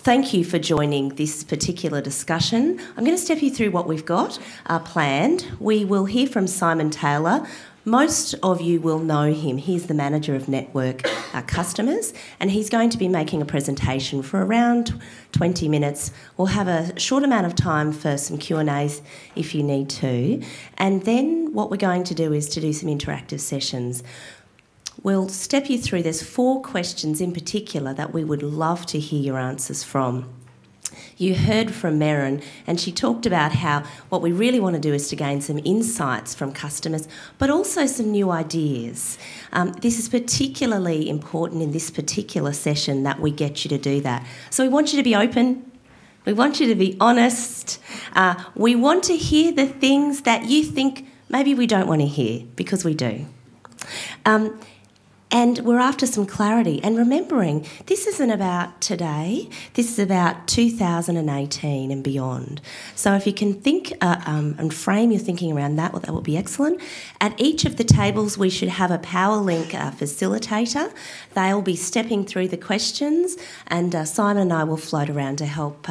thank you for joining this particular discussion. I'm going to step you through what we've got planned. We will hear from Simon Taylor. Most of you will know him. He's the manager of Network Customers, and he's going to be making a presentation for around 20 minutes. We'll have a short amount of time for some Q&As if you need to. And then what we're going to do is to do some interactive sessions. We'll step you through. There's 4 questions in particular that we would love to hear your answers from. You heard from Merrin, and she talked about how what we really want to do is to gain some insights from customers, but also some new ideas. This is particularly important in this particular session that we get you to do that. So we want you to be open. We want you to be honest. We want to hear the things that you think maybe we don't want to hear, because we do. And we're after some clarity. And remembering, this isn't about today, this is about 2018 and beyond. So if you can think and frame your thinking around that, well, that would be excellent. At each of the tables, we should have a PowerLink facilitator. They'll be stepping through the questions, and Simon and I will float around to help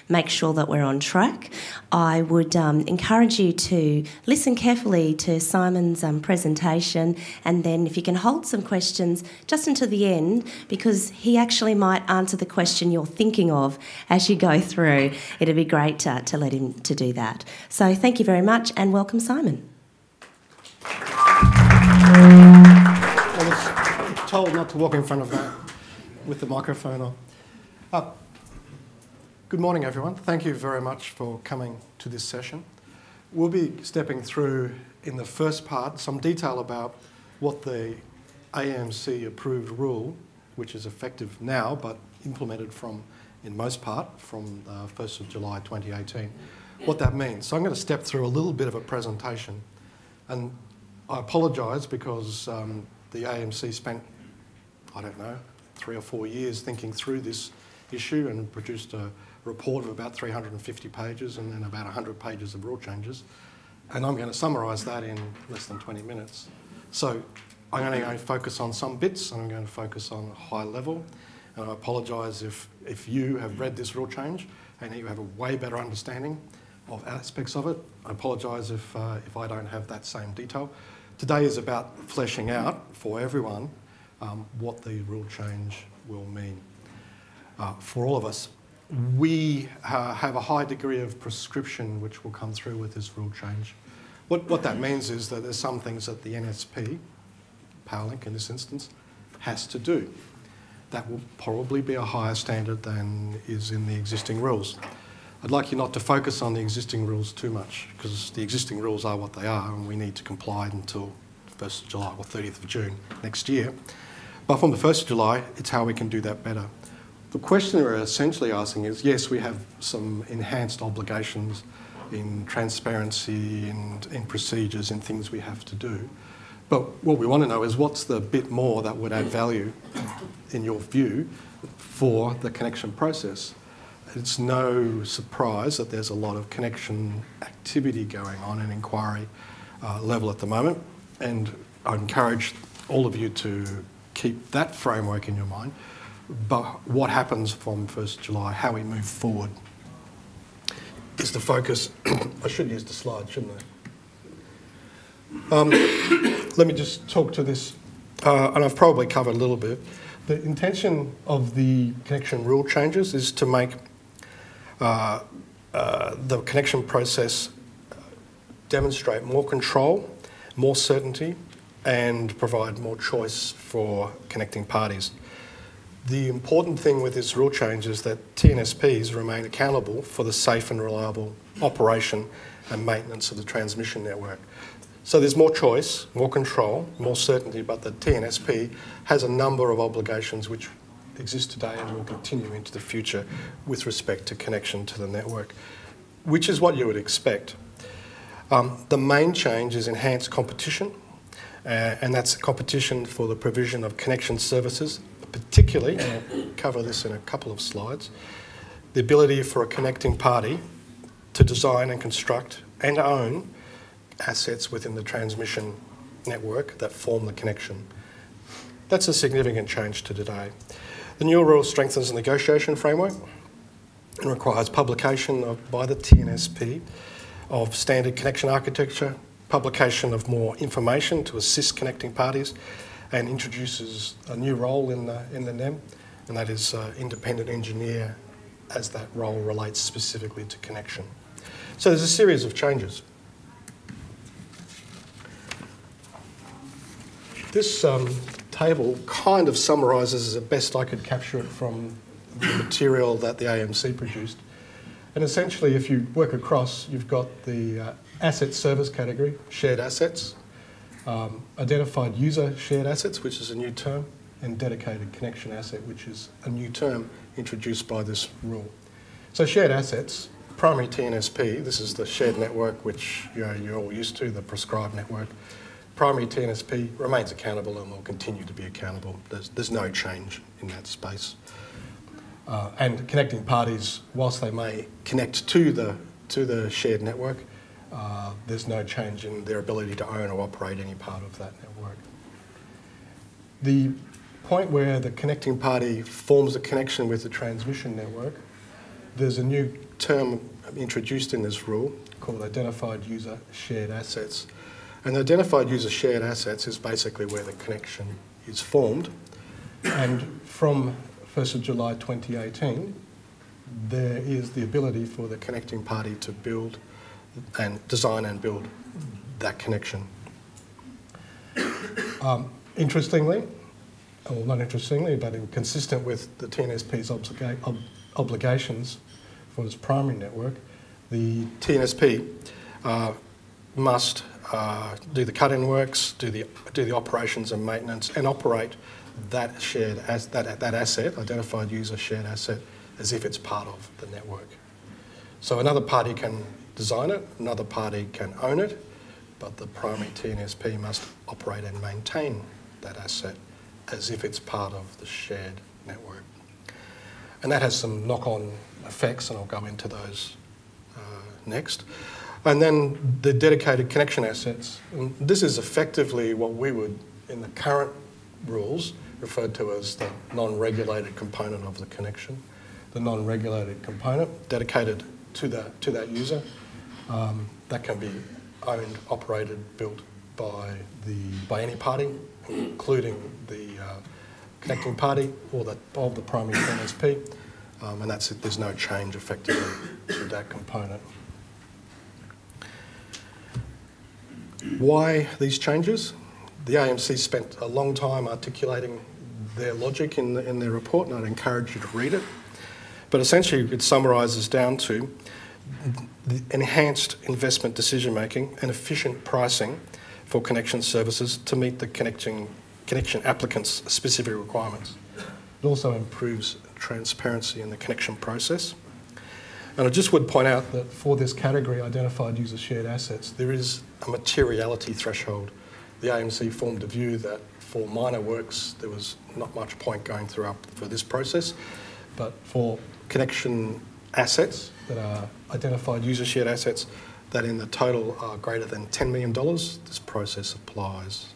make sure that we're on track. I would encourage you to listen carefully to Simon's presentation, and then if you can hold some questions just until the end, because he actually might answer the question you're thinking of as you go through. It'd be great to let him to do that. So thank you very much, and welcome, Simon. I was told not to walk in front of that with the microphone on. Good morning, everyone. Thank you very much for coming to this session. We'll be stepping through, in the first part, some detail about what the AMC approved rule, which is effective now but implemented in most part from 1st of July 2018, what that means. So I'm going to step through a little bit of a presentation, and I apologise because the AMC spent, I don't know, 3 or 4 years thinking through this issue and produced a report of about 350 pages and then about 100 pages of rule changes, and I'm going to summarise that in less than 20 minutes. So I'm only going to focus on some bits, and I'm going to focus on high level. And I apologise if you have read this rule change and you have a way better understanding of aspects of it. I apologise if I don't have that same detail. Today is about fleshing out for everyone what the rule change will mean. For all of us, we have a high degree of prescription which will come through with this rule change. What that means is that there's some things that the NSP, PowerLink in this instance, has to do. That will probably be a higher standard than is in the existing rules. I'd like you not to focus on the existing rules too much, because the existing rules are what they are, and we need to comply until 1st of July or 30th of June next year. But from the 1st of July, it's how we can do that better. The question we're essentially asking is, yes, we have some enhanced obligations in transparency and in procedures and things we have to do. But what we want to know is what's the bit more that would add value, in your view, for the connection process. It's no surprise that there's a lot of connection activity going on in inquiry level at the moment, and I encourage all of you to keep that framework in your mind. But what happens from 1st July, how we move forward, is the focus. I should use the slide, shouldn't I? Let me just talk to this, and I've probably covered a little bit. The intention of the connection rule changes is to make the connection process demonstrate more control, more certainty, and provide more choice for connecting parties. The important thing with this rule change is that TNSPs remain accountable for the safe and reliable operation and maintenance of the transmission network. So there's more choice, more control, more certainty, but the TNSP has a number of obligations which exist today and will continue into the future with respect to connection to the network, which is what you would expect. The main change is enhanced competition, and that's competition for the provision of connection services, particularly, and I'll cover this in a couple of slides, the ability for a connecting party to design and construct and own assets within the transmission network that form the connection. That's a significant change to today. The new rule strengthens the negotiation framework and requires publication by the TNSP of standard connection architecture, publication of more information to assist connecting parties, and introduces a new role in the NEM, and that is independent engineer, as that role relates specifically to connection. So there's a series of changes. This table kind of summarises as best I could capture it from the material that the AMC produced. And essentially, if you work across, you've got the asset service category, shared assets, identified user shared assets, which is a new term, and dedicated connection asset, which is a new term introduced by this rule. So shared assets, primary TNSP, this is the shared network which you're all used to, the prescribed network. Primary TNSP remains accountable and will continue to be accountable. There's no change in that space. And connecting parties, whilst they may connect to the shared network, there's no change in their ability to own or operate any part of that network. The point where the connecting party forms a connection with the transmission network, there's a new term introduced in this rule called identified user shared assets. And identified user shared assets is basically where the connection is formed. And from 1st of July 2018, there is the ability for the connecting party to build and design and build that connection. Interestingly, well, not interestingly, but consistent with the TNSP's obligations for its primary network, the TNSP must do the cut-in works, do the operations and maintenance, and operate that that asset, identified user shared asset, as if it's part of the network. So another party can design it, another party can own it, but the primary TNSP must operate and maintain that asset as if it's part of the shared network. And that has some knock-on effects, and I'll go into those next. And then the dedicated connection assets. And this is effectively what we would, in the current rules, refer to as the non-regulated component of the connection. The non-regulated component dedicated to that user. That can be owned, operated, built by any party, including the connecting party or of the primary TNSP, and that's it. There's no change effectively to that component. Why these changes? The AMC spent a long time articulating their logic in their report, and I'd encourage you to read it. But essentially, it summarises down to the enhanced investment decision-making and efficient pricing for connection services to meet the connection applicants' specific requirements. It also improves transparency in the connection process. And I just would point out that for this category, identified user shared assets, there is a materiality threshold. The AMC formed a view that for minor works, there was not much point going through for this process, but for connection assets that are identified user shared assets that in the total are greater than $10 million, this process applies.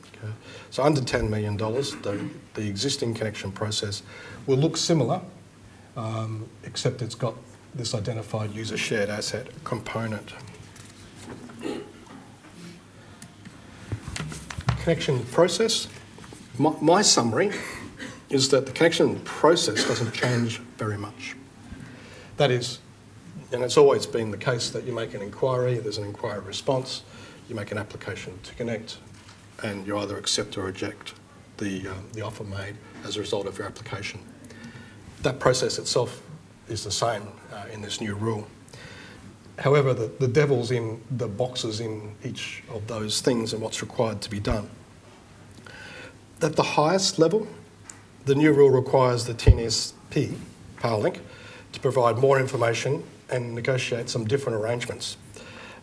Okay. So under $10 million, the existing connection process will look similar, except it's got this identified user shared asset component. Connection process. My summary is that the connection process doesn't change very much. That is, and it's always been the case that you make an inquiry, there's an inquiry response, you make an application to connect, and you either accept or reject the offer made as a result of your application. That process itself is the same in this new rule. However, the devil's in the boxes in each of those things and what's required to be done. At the highest level, the new rule requires the TNSP, PowerLink, to provide more information and negotiate some different arrangements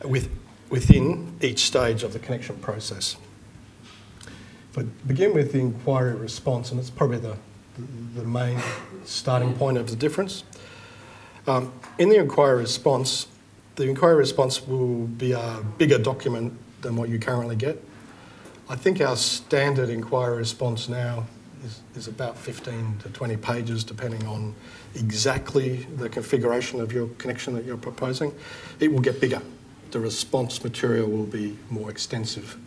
within each stage of the connection process. If I begin with the inquiry response, and it's probably the main starting point of the difference. In the inquiry response will be a bigger document than what you currently get. I think our standard inquiry response now is about 15 to 20 pages, depending on exactly the configuration of your connection that you're proposing. It will get bigger. The response material will be more extensive.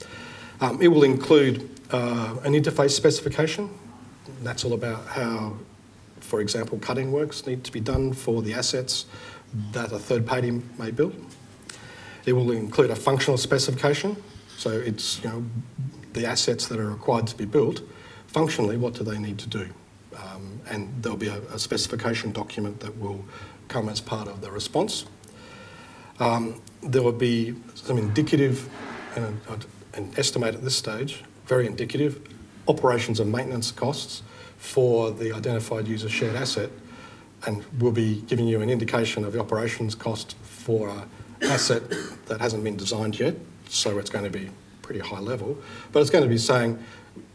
It will include an interface specification. That's all about how, for example, cutting works need to be done for the assets that a third party may build. It will include a functional specification. So it's, the assets that are required to be built, functionally, what do they need to do? And there'll be a specification document that will come as part of the response. There will be some indicative, an estimate at this stage, very indicative, operations and maintenance costs for the identified user shared asset, and we'll be giving you an indication of the operations cost for an asset that hasn't been designed yet, so it's going to be pretty high level, but it's going to be saying,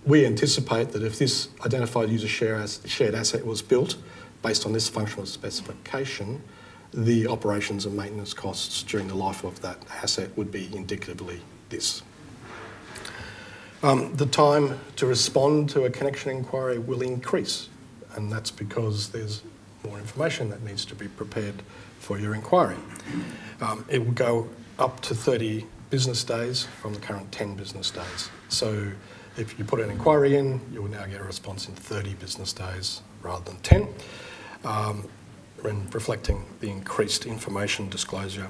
we anticipate that if this identified user shared asset was built based on this functional specification, the operations and maintenance costs during the life of that asset would be indicatively this. The time to respond to a connection inquiry will increase, and that's because there's more information that needs to be prepared for your inquiry. It will go up to 30 business days from the current 10 business days. So if you put an inquiry in, you will now get a response in 30 business days rather than 10, reflecting the increased information disclosure.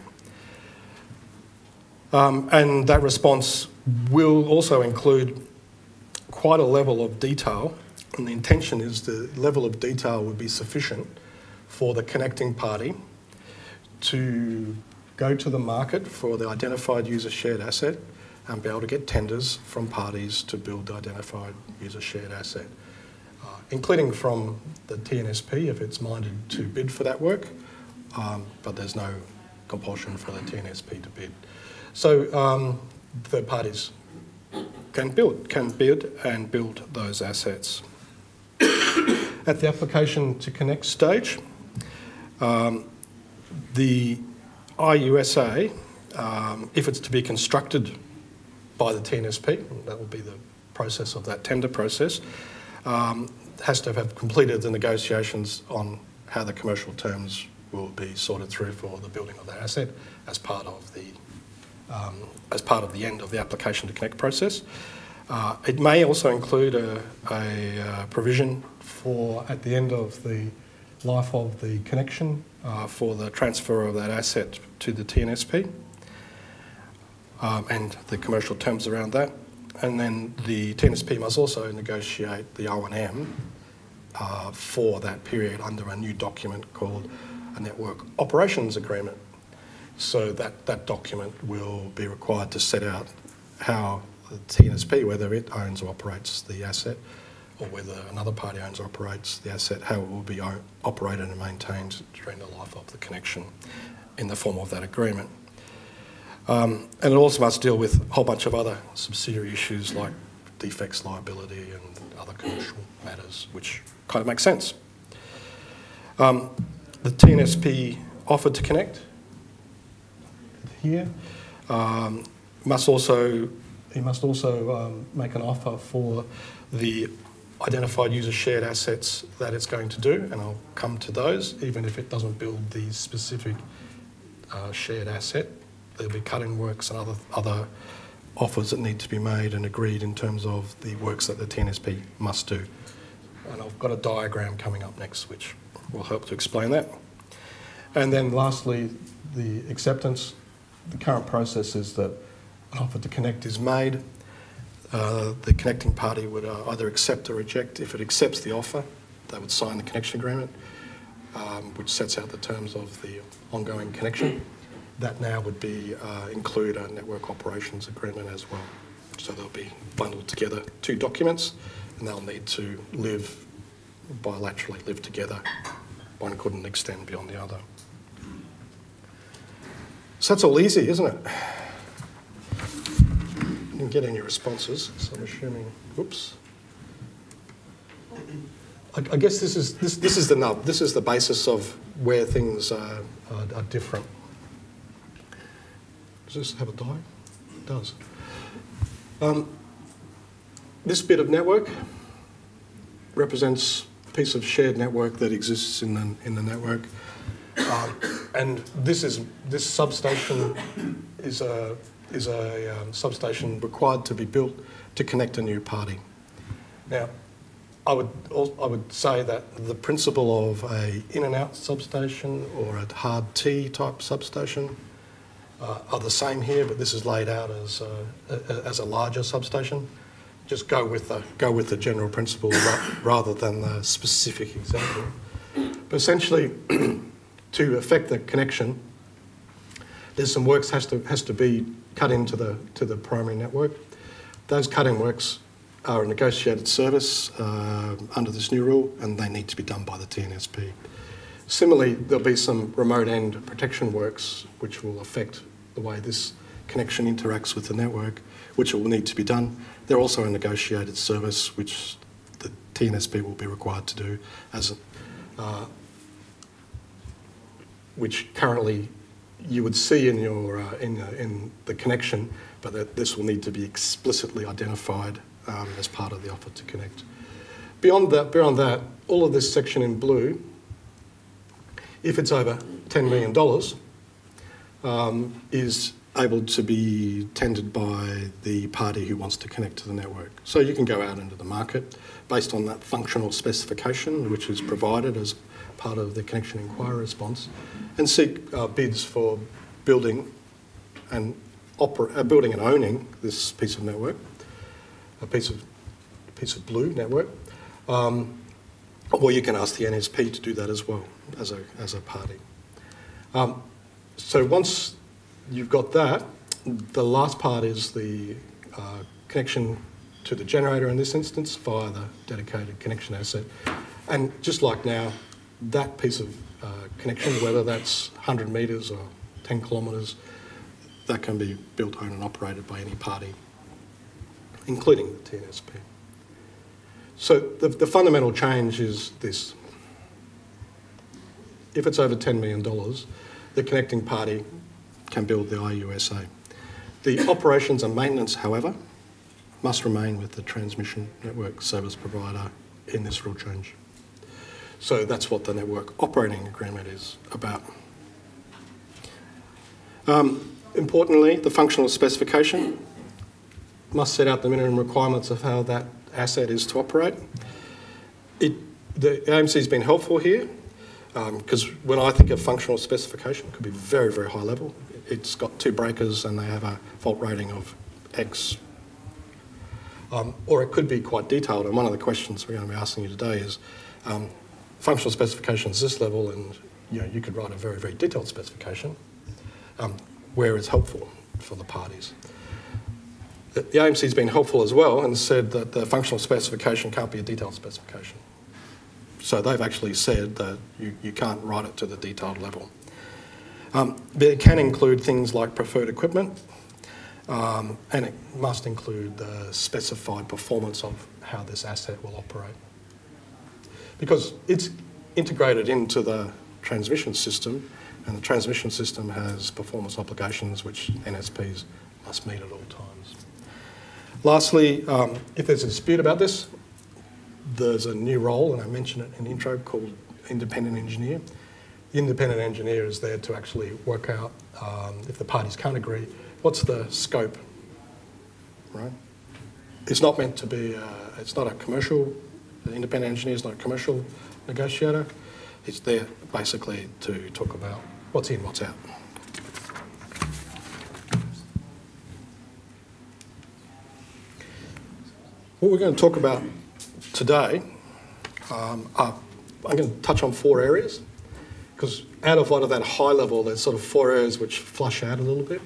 And that response will also include quite a level of detail, and the intention is the level of detail would be sufficient for the connecting party to go to the market for the identified user shared asset and be able to get tenders from parties to build the identified user shared asset, including from the TNSP if it's minded to bid for that work, but there's no compulsion for the TNSP to bid. So third parties can bid and build those assets. At the application to connect stage, the IUSA, if it's to be constructed by the TNSP, that will be the process of that tender process, has to have completed the negotiations on how the commercial terms will be sorted through for the building of that asset as part of the end of the application to connect process. It may also include a provision for, at the end of the life of the connection, for the transfer of that asset to the TNSP and the commercial terms around that. And then the TNSP must also negotiate the O&M for that period under a new document called a Network Operations Agreement. So that document will be required to set out how the TNSP, whether it owns or operates the asset, or whether another party owns or operates the asset, how it will be operated and maintained during the life of the connection in the form of that agreement. And it also must deal with a whole bunch of other subsidiary issues like defects liability and other commercial matters, which kind of makes sense. The TNSP offered to connect here must also make an offer for the identified user shared assets that it's going to do, and I'll come to those, even if it doesn't build the specific shared asset. There'll be cutting works and other offers that need to be made and agreed in terms of the works that the TNSP must do. And I've got a diagram coming up next which will help to explain that. And then lastly, the acceptance. The current process is that an offer to connect is made. The connecting party would either accept or reject. If it accepts the offer, they would sign the connection agreement, which sets out the terms of the ongoing connection. That now would be include a network operations agreement as well. So they'll be bundled together, two documents, and they'll need to bilaterally live together. One couldn't extend beyond the other. So that's all easy, isn't it? Didn't get any responses, so I'm assuming. Oops. I guess this is the nub. This is the basis of where things are different. Does this have a die? It does. This bit of network represents a piece of shared network that exists in the network. And this substation is a substation required to be built to connect a new party. Now, I would say that the principle of a in and out substation or a hard T type substation are the same here, but this is laid out as a larger substation. Just go with the general principle rather than the specific example. But essentially, to affect the connection, there's some works has to be cut into the primary network. Those cut-in works are a negotiated service under this new rule, and they need to be done by the TNSP. Similarly, there'll be some remote end protection works which will affect the way this connection interacts with the network, which will need to be done. They're also a negotiated service which the TNSP will be required to do, which currently you would see in your in the connection, but that this will need to be explicitly identified as part of the offer to connect. Beyond that, all of this section in blue, if it's over $10 million, is able to be tendered by the party who wants to connect to the network. So you can go out into the market based on that functional specification, which is provided as part of the connection inquiry response, and seek bids for building and owning this piece of network, a piece of blue network, or you can ask the NSP to do that as well as a party. So once you've got that, the last part is the connection to the generator in this instance via the dedicated connection asset. And just like now, that piece of connection, whether that's 100 metres or 10 kilometres, that can be built, owned and operated by any party, including the TNSP. So the fundamental change is this. If it's over $10 million, the connecting party can build the IUSA. The operations and maintenance, however, must remain with the transmission network service provider in this rule change. So that's what the network operating agreement is about. Importantly, the functional specification must set out the minimum requirements of how that asset is to operate. The AMC has been helpful here because when I think of functional specification, it could be very, very high level. It's got 2 breakers and they have a fault rating of X. Or it could be quite detailed, and one of the questions we're going to be asking you today is functional specifications this level, and you could write a very, very detailed specification where it's helpful for the parties. The AMC has been helpful as well and said that the functional specification can't be a detailed specification. So they've actually said that you can't write it to the detailed level. But it can include things like preferred equipment, and it must include the specified performance of how this asset will operate. Because it's integrated into the transmission system, and the transmission system has performance obligations which NSPs must meet at all times. Lastly, if there's a dispute about this, there's a new role, and I mentioned it in the intro, called independent engineer. The independent engineer is there to actually work out, if the parties can't agree, what's the scope, right? It's not meant to be, it's not a commercial, the independent engineer is not a commercial negotiator. It's there basically to talk about what's in, what's out. What we're going to talk about today, I'm going to touch on 4 areas, because out of that high level, there's sort of 4 areas which flush out a little bit.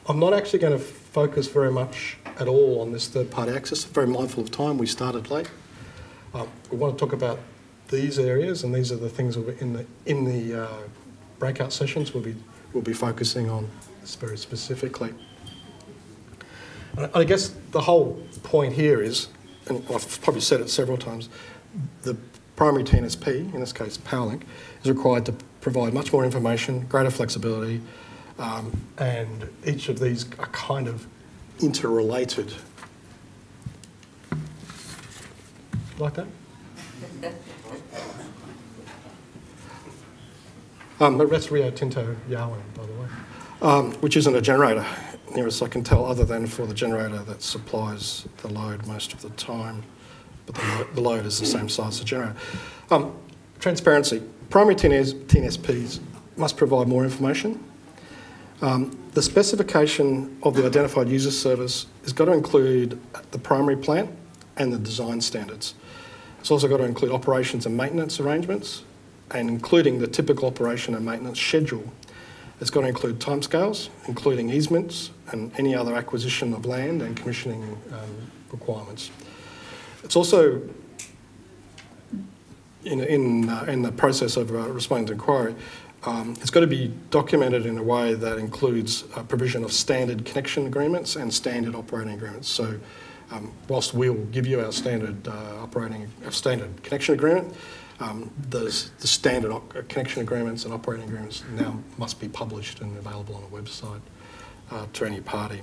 I'm not actually going to focus very much at all on this third-party access. I'm very mindful of time. We started late. We want to talk about these areas, and these are the things in the breakout sessions we'll be focusing on very specifically. And I guess the whole point here is, and I've probably said it several times, the primary TNSP, in this case PowerLink, is required to provide much more information, greater flexibility, and each of these are kind of interrelated. Like that? That's Rio Tinto Yarwun, by the way, which isn't a generator, nearest I can tell, other than for the generator that supplies the load most of the time. But the load is the same size as the generator. Transparency. Primary TNSPs must provide more information. The specification of the identified user service has got to include the primary plant and the design standards. It's also got to include operations and maintenance arrangements, and including the typical operation and maintenance schedule. It's got to include timescales, including easements and any other acquisition of land and commissioning requirements. It's also, in the process of responding to inquiry, it's got to be documented in a way that includes provision of standard connection agreements and standard operating agreements. So whilst we'll give you our standard standard connection agreement, the standard connection agreements and operating agreements now must be published and available on a website to any party.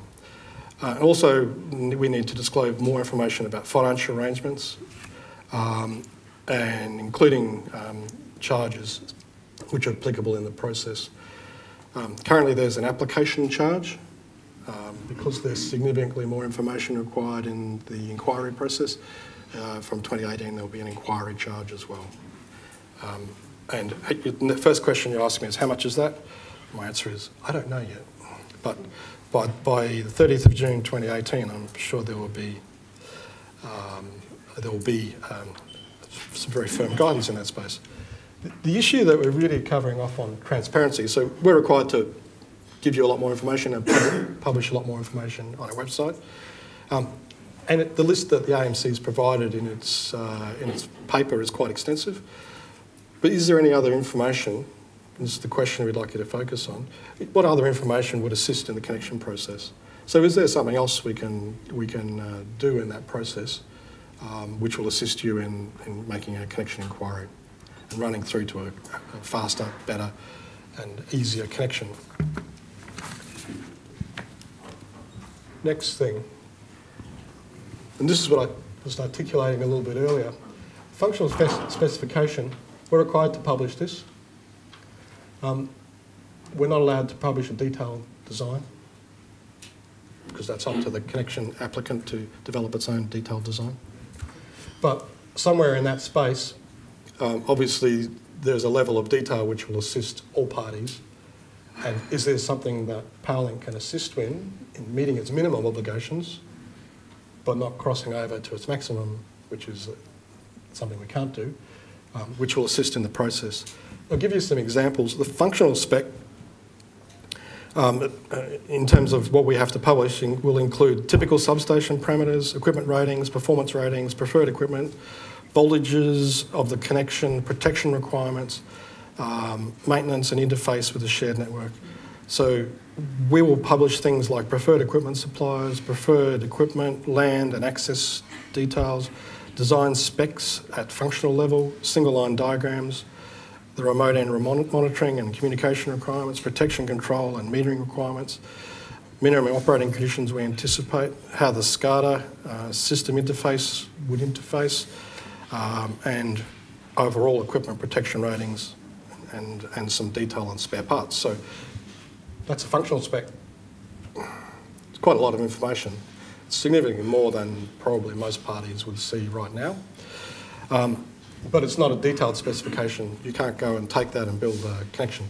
Also, we need to disclose more information about financial arrangements and including charges which are applicable in the process. Currently there's an application charge because there's significantly more information required in the inquiry process. From 2018 there'll be an inquiry charge as well. And the first question you asked me is, how much is that? My answer is, I don't know yet. But by the 30th of June 2018, I'm sure there will be some very firm guidance in that space. The issue that we're really covering off on transparency, so we're required to give you a lot more information and publish a lot more information on our website. And the list that the AMC has provided in its paper is quite extensive. But is there any other information? This is the question we'd like you to focus on. What other information would assist in the connection process? So is there something else we can do in that process which will assist you in making a connection inquiry and running through to a faster, better and easier connection? Next thing, and this is what I was articulating a little bit earlier, functional specification, we're required to publish this. We're not allowed to publish a detailed design because that's up to the connection applicant to develop its own detailed design. But somewhere in that space, obviously there's a level of detail which will assist all parties. And is there something that PowerLink can assist in meeting its minimum obligations, but not crossing over to its maximum, which is something we can't do, which will assist in the process. I'll give you some examples. The functional spec, in terms of what we have to publish, will include typical substation parameters, equipment ratings, performance ratings, preferred equipment, voltages of the connection, protection requirements, maintenance and interface with the shared network. So we will publish things like preferred equipment suppliers, preferred equipment, land and access details, design specs at functional level, single line diagrams, the remote end monitoring and communication requirements, protection control and metering requirements, minimum operating conditions we anticipate, how the SCADA system interface would interface, and overall equipment protection ratings and some detail on spare parts. So that's a functional spec. It's quite a lot of information. It's significantly more than probably most parties would see right now. But it's not a detailed specification. You can't go and take that and build a connection.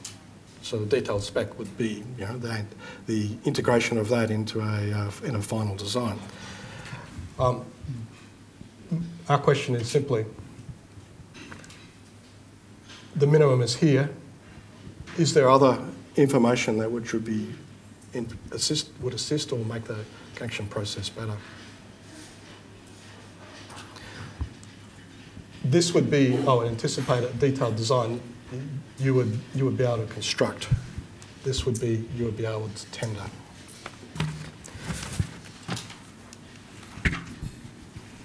So the detailed spec would be, the integration of that into in a final design. Our question is simply, the minimum is here. Is there other information that would assist or make the connection process better? This would be, an anticipated detailed design you would be able to construct. This would be, you would be able to tender.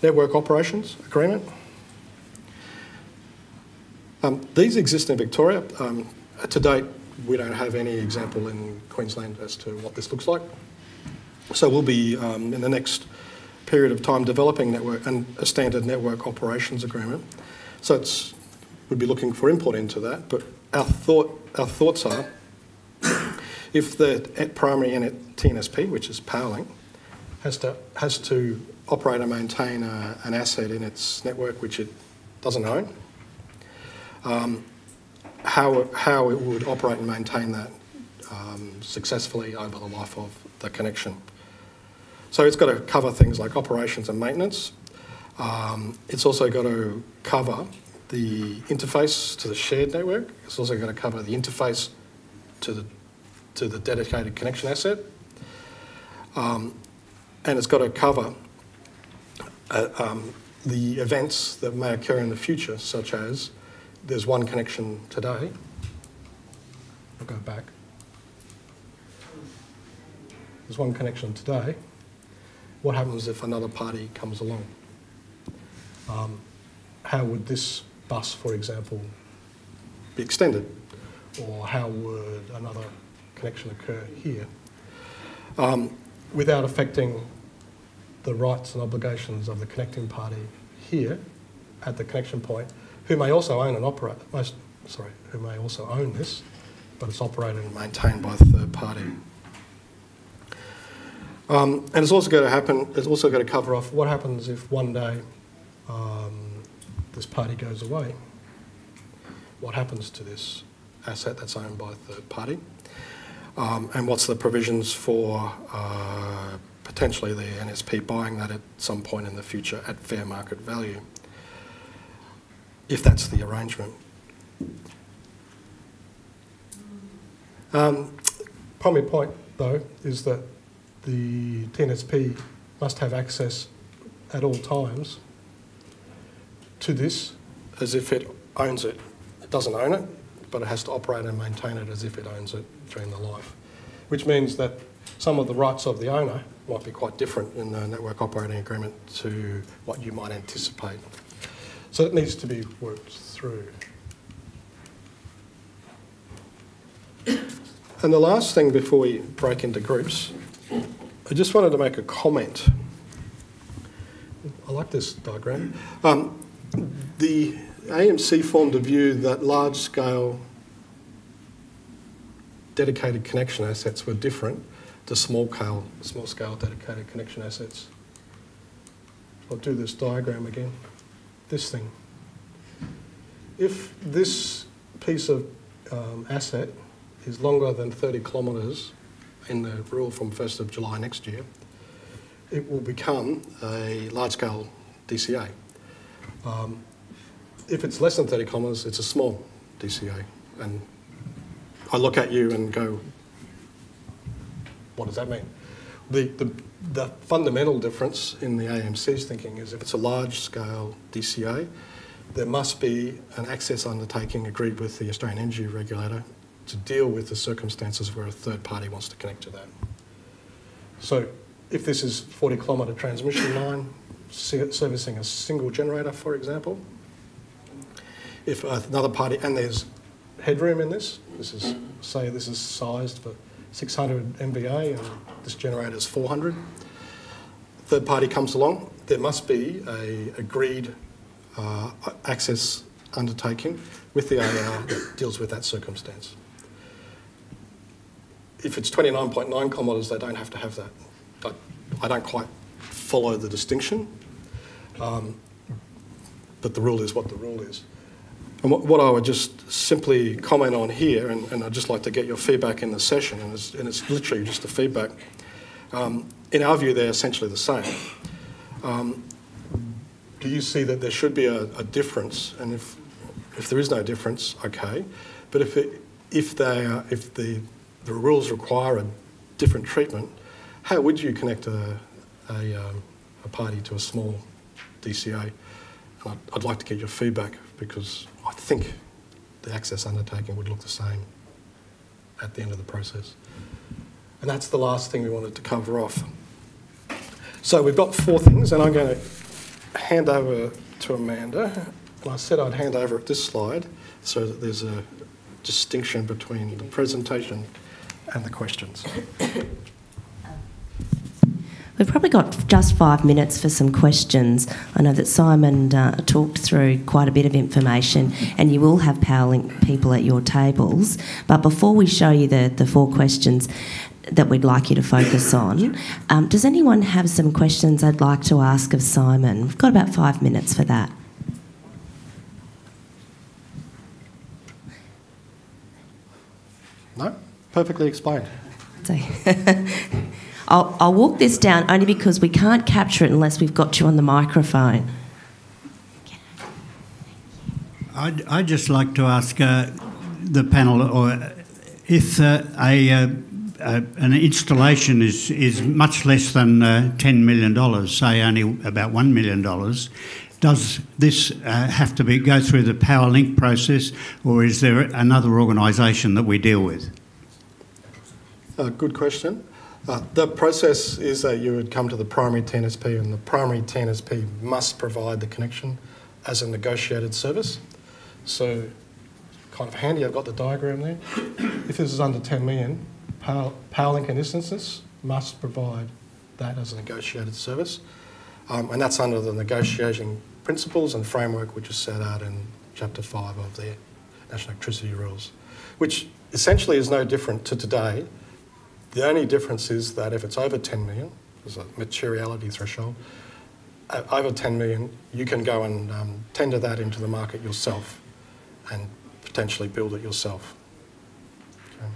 Network operations agreement. These exist in Victoria. To date, we don't have any example in Queensland as to what this looks like. So we'll be, in the next period of time, developing a standard network operations agreement. So we'd be looking for input into that, but our thoughts are, if the primary TNSP, which is Powerlink, has to operate and maintain an asset in its network which it doesn't own, how it would operate and maintain that successfully over the life of the connection. So it's got to cover things like operations and maintenance. It's also got to cover the interface to the shared network. It's also got to cover the interface to the dedicated connection asset. And it's got to cover the events that may occur in the future, such as there's one connection today. I'll go back. There's one connection today. What happens if another party comes along? How would this bus, for example, be extended? Or how would another connection occur here? Without affecting the rights and obligations of the connecting party here at the connection point, who may also own and operate, who may also own this, but it's operated and maintained by a third party. And it's also got to happen, it's also got to cover off what happens if one day this party goes away. What happens to this asset that's owned by a third party? And what's the provisions for potentially the NSP buying that at some point in the future at fair market value, if that's the arrangement. Primary point, though, is that the TNSP must have access at all times to this as if it owns it. It doesn't own it, but it has to operate and maintain it as if it owns it during the life, which means that some of the rights of the owner might be quite different in the network operating agreement to what you might anticipate. So it needs to be worked through. And the last thing before we break into groups, I just wanted to make a comment. I like this diagram. The AMC formed a view that large-scale dedicated connection assets were different to small-scale dedicated connection assets. I'll do this diagram again. This thing. If this piece of asset is longer than 30 kilometres in the rule from 1st of July next year, it will become a large-scale DCA. If it's less than 30 kilometres, it's a small DCA. And I look at you and go, what does that mean? The fundamental difference in the AMC's thinking is if it's a large-scale DCA, there must be an access undertaking agreed with the Australian Energy Regulator to deal with the circumstances where a third party wants to connect to that. So if this is 40-kilometre transmission line servicing a single generator, for example, if another party, and there's headroom in this, say this is sized for 600 MVA and this generator is 400, third party comes along, there must be a agreed access undertaking with the AR that deals with that circumstance. If it's 29.9 kilometres, they don't have to have that. I don't quite follow the distinction, but the rule is what the rule is. And what I would just simply comment on here, and I'd just like to get your feedback in the session, and it's literally just the feedback. In our view, they're essentially the same. Do you see that there should be a difference? And if there is no difference, okay. But if the rules require a different treatment, how would you connect a party to a small DCA? I'd like to get your feedback because I think the access undertaking would look the same at the end of the process. And that's the last thing we wanted to cover off. So we've got 4 things, and I'm going to hand over to Amanda. And I said I'd hand over at this slide so that there's a distinction between the presentation and the questions. We've probably got just 5 minutes for some questions. I know that Simon talked through quite a bit of information, and you will have PowerLink people at your tables. But before we show you the 4 questions that we'd like you to focus on, does anyone have some questions they'd like to ask of Simon? We've got about 5 minutes for that. No? Perfectly explained. So I'll walk this down only because we can't capture it unless we've got you on the microphone. I'd just like to ask the panel, or if an installation is much less than $10 million, say only about $1 million, does this have to go through the PowerLink process, or is there another organisation that we deal with? Good question. The process is that you would come to the primary TNSP, and the primary TNSP must provide the connection as a negotiated service. So, kind of handy, I've got the diagram there. If this is under 10 million, PowerLink in this instance must provide that as a negotiated service. And that's under the negotiating principles and framework which is set out in Chapter 5 of the National Electricity Rules, which essentially is no different to today. The only difference is that if it's over 10 million, there's a materiality threshold, over 10 million, you can go and tender that into the market yourself and potentially build it yourself. Okay.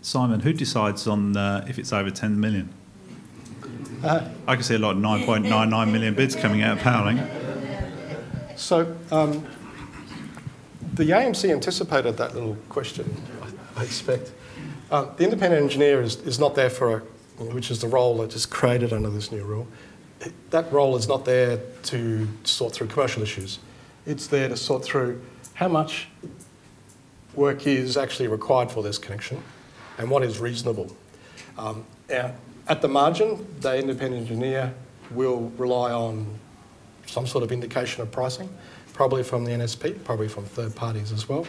Simon, who decides on if it's over 10 million? I can see a lot of 9.99 million bids coming out of PowerLink. So the AMC anticipated that little question, I expect. The independent engineer is not there which is the role that is created under this new rule. That role is not there to sort through commercial issues. It's there to sort through how much work is actually required for this connection and what is reasonable. At the margin, the independent engineer will rely on some sort of indication of pricing, probably from the NSP, probably from third parties as well,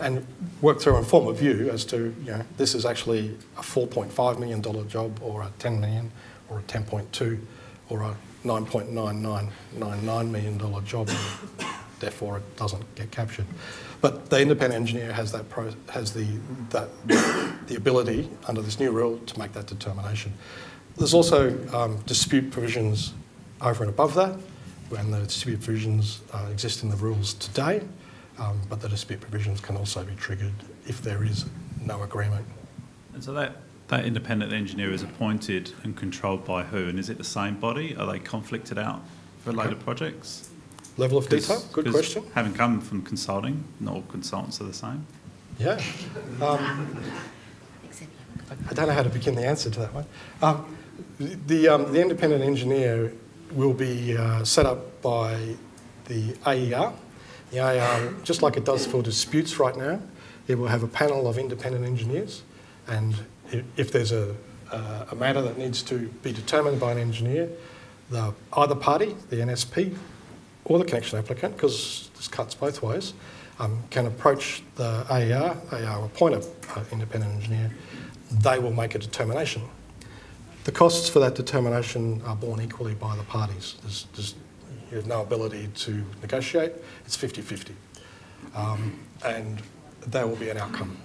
and work through and form a view as to, this is actually a $4.5 million job, or a $10 million, or a 10.2, or a $9.9999 million job, and therefore it doesn't get captured. But the independent engineer has the ability under this new rule to make that determination. There's also dispute provisions over and above that, and the dispute provisions exist in the rules today, but the dispute provisions can also be triggered if there is no agreement. And so that independent engineer is appointed and controlled by who? And is it the same body? Are they conflicted out for later projects? Level of detail? Good question. Having come from consulting, not all consultants are the same. Yeah. I don't know how to begin the answer to that one. The independent engineer will be set up by the AER. The AER, just like it does for disputes right now, it will have a panel of independent engineers, and if there's a matter that needs to be determined by an engineer, either party, the NSP or the connection applicant, because this cuts both ways, can approach the AER. AER will appoint an independent engineer. They will make a determination. The costs for that determination are borne equally by the parties. You have no ability to negotiate. It's 50-50. And there will be an outcome.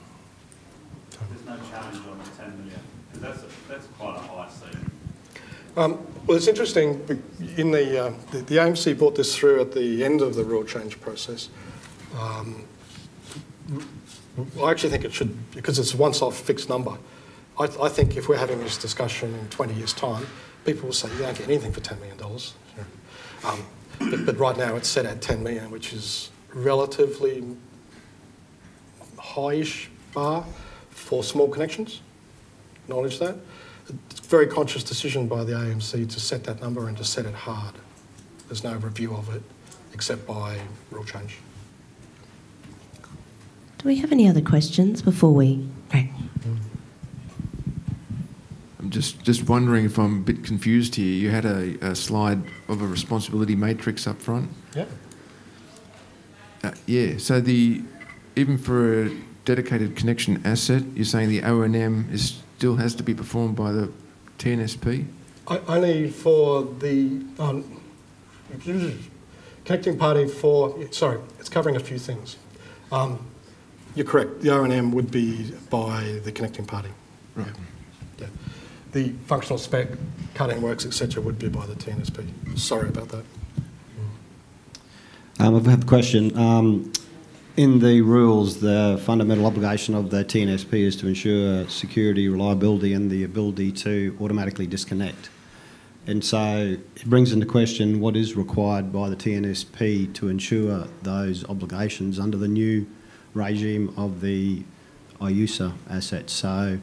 There's no challenge on the 10 million, because that's quite a high ceiling. Well, it's interesting. In the AMC brought this through at the end of the rule change process. I actually think it should, because it's a once-off fixed number. I think if we're having this discussion in 20 years' time, people will say you don't get anything for $10 million. But right now it's set at 10 million, which is relatively high-ish bar for small connections. Acknowledge that. It's a very conscious decision by the AMC to set that number and to set it hard. There's no review of it except by rule change. Do we have any other questions before we... Right. I'm just wondering if I'm a bit confused here. You had a slide of a responsibility matrix up front. Yeah. Yeah, so the even for a dedicated connection asset, you're saying the O&M still has to be performed by the TNSP? Only for the connecting party it's covering a few things. You're correct, the O&M would be by the connecting party. Right. Yeah. The functional spec, cutting works, etc. would be by the TNSP. Sorry about that. I have a question. In the rules, the fundamental obligation of the TNSP is to ensure security, reliability and the ability to automatically disconnect. And so it brings into question what is required by the TNSP to ensure those obligations under the new regime of the IUSA assets. So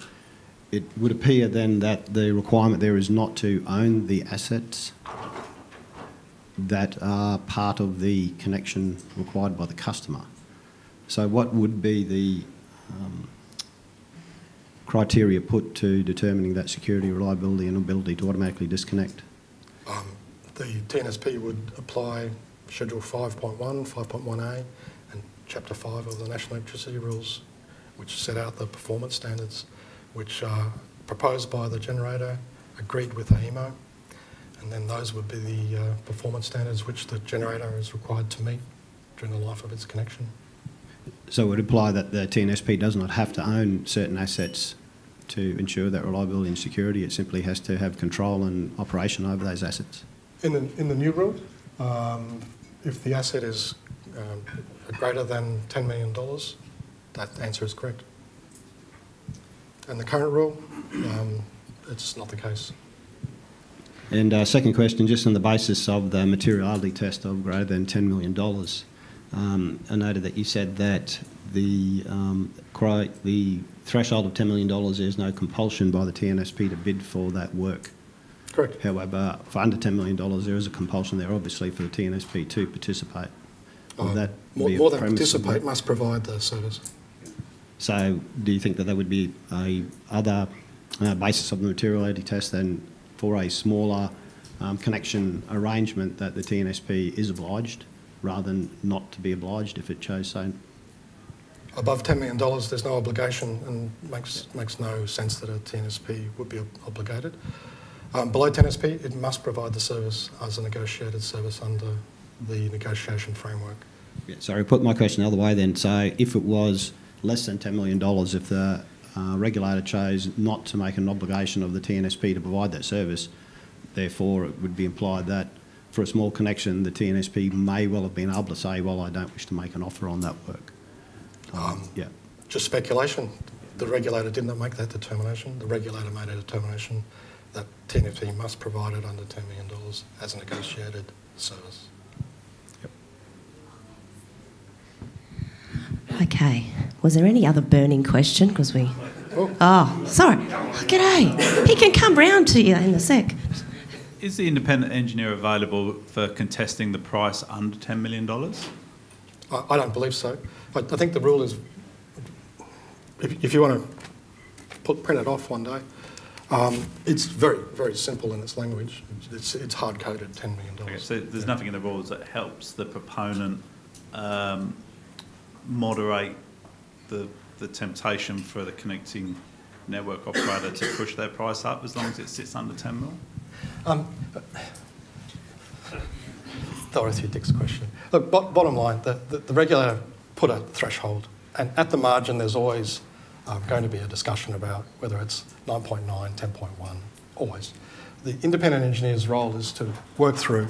it would appear then that the requirement there is not to own the assets that are part of the connection required by the customer. So what would be the criteria put to determining that security, reliability and ability to automatically disconnect? The TNSP would apply Schedule 5.1, 5.1a and Chapter 5 of the National Electricity Rules, which set out the performance standards, which are proposed by the generator, agreed with AEMO, and then those would be the performance standards which the generator is required to meet during the life of its connection. So it would imply that the TNSP does not have to own certain assets to ensure that reliability and security. It simply has to have control and operation over those assets. In the new rule, if the asset is greater than $10 million, that answer is correct. In the current rule, it's not the case. And second question, just on the basis of the materiality test of greater than $10 million, I noted that you said that the threshold of $10 million, there's no compulsion by the TNSP to bid for that work. Correct. However, for under $10 million, there is a compulsion there, obviously, for the TNSP to participate. Would that be more a than premise participate, must provide the service. So do you think that would be a other basis of the materiality test than for a smaller connection arrangement that the TNSP is obliged, rather than not to be obliged if it chose so? Above $10 million, there's no obligation, and makes no sense that a TNSP would be obligated. Below TNSP, it must provide the service as a negotiated service under the negotiation framework. Yeah, sorry, put my question another way then. So if it was less than $10 million, if the regulator chose not to make an obligation of the TNSP to provide that service, therefore it would be implied that for a small connection, the TNSP may well have been able to say, well, I don't wish to make an offer on that work. Yeah. Just speculation. The regulator did not make that determination. The regulator made a determination that TNSP must provide it under $10 million as a negotiated service. Okay. Was there any other burning question? Because we... Oh, sorry. Oh, g'day. He can come round to you in a sec. Is the independent engineer available for contesting the price under $10 million? I don't believe so. I think the rule is, if you want to print it off one day, it's very, very simple in its language. It's hard-coded, $10 million. Okay, so there's nothing in the rules that helps the proponent moderate the temptation for the connecting network operator to push their price up as long as it sits under 10 mil? Dorothy Dick's question. Look, bottom line, the regulator put a threshold, and at the margin there's always going to be a discussion about whether it's 9.9, 10.1, always. The independent engineer's role is to work through,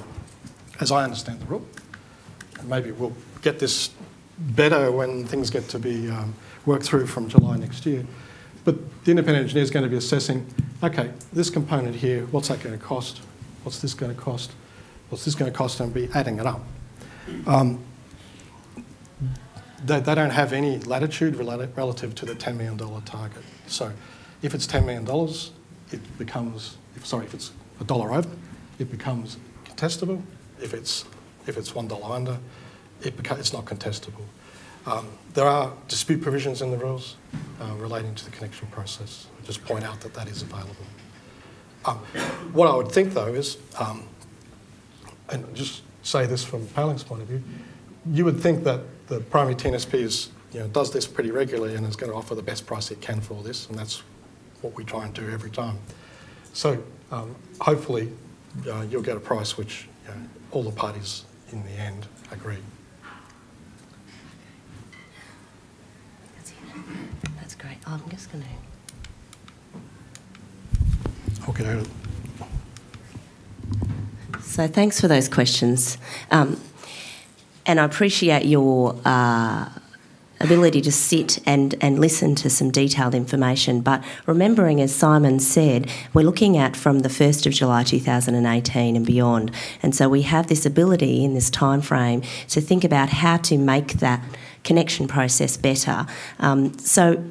as I understand the rule, and maybe we'll get this better when things get to be worked through from July next year, but the independent engineer is going to be assessing, okay, this component here, what's that going to cost? What's this going to cost? What's this going to cost? And be adding it up. They don't have any latitude relative to the $10 million target. So if it's $10 million, it becomes, if it's $1 over, it becomes contestable. If it's $1 under, it's not contestable. There are dispute provisions in the rules relating to the connection process. I just point out that is available. What I would think, though, is, and just say this from Paling's point of view, you would think that the primary TNSP is does this pretty regularly and is going to offer the best price it can for this, and that's what we try and do every time. So hopefully you'll get a price which all the parties in the end agree. That's great. I'm just going to... Okay. So thanks for those questions. And I appreciate your ability to sit and listen to some detailed information. But remembering, as Simon said, we're looking at from the 1st of July 2018 and beyond. And so we have this ability in this time frame to think about how to make that connection process better. So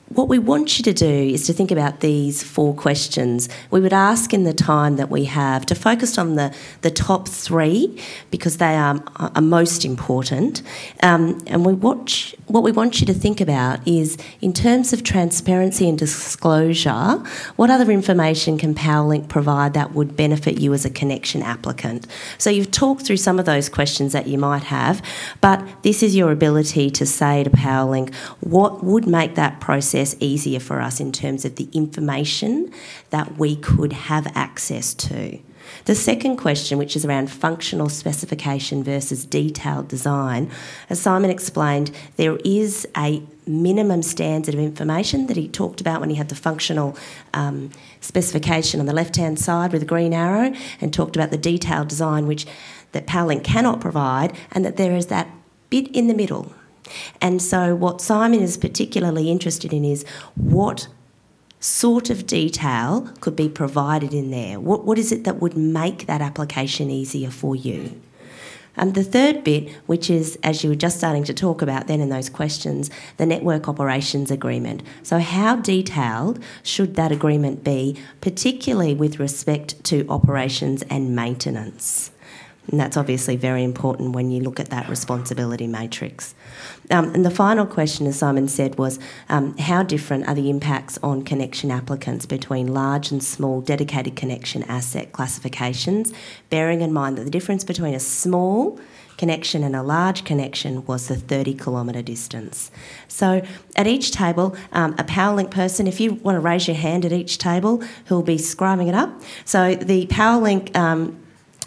what we want you to do is to think about these 4 questions. We would ask in the time that we have to focus on the top 3 because they are most important. And what we want you to think about is, in terms of transparency and disclosure, what other information can PowerLink provide that would benefit you as a connection applicant? So you've talked through some of those questions that you might have, but this is your ability to say to PowerLink, what would make that process easier for us in terms of the information that we could have access to. The second question, which is around functional specification versus detailed design, as Simon explained, there is a minimum standard of information that he talked about when he had the functional specification on the left-hand side with a green arrow, and talked about the detailed design that PowerLink cannot provide, and that there is that bit in the middle. And so what Simon is particularly interested in is what sort of detail could be provided in there. What is it that would make that application easier for you? The third bit, which is, as you were just starting to talk about then in those questions, the network operations agreement. So how detailed should that agreement be, particularly with respect to operations and maintenance? And that's obviously very important when you look at that responsibility matrix. And the final question, as Simon said, was how different are the impacts on connection applicants between large and small dedicated connection asset classifications, bearing in mind that the difference between a small connection and a large connection was the 30-kilometre distance. So at each table, a PowerLink person, if you want to raise your hand at each table, who'll be scribing it up. So the PowerLink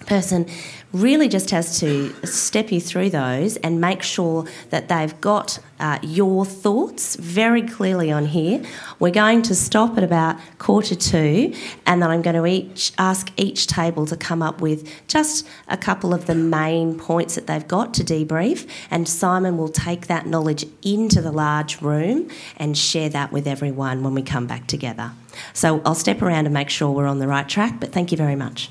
person really just has to step you through those and make sure that they've got your thoughts very clearly on here. We're going to stop at about 1:45, and then I'm going to ask each table to come up with just a couple of the main points that they've got to debrief, and Simon will take that knowledge into the large room and share that with everyone when we come back together. So I'll step around and make sure we're on the right track, but thank you very much.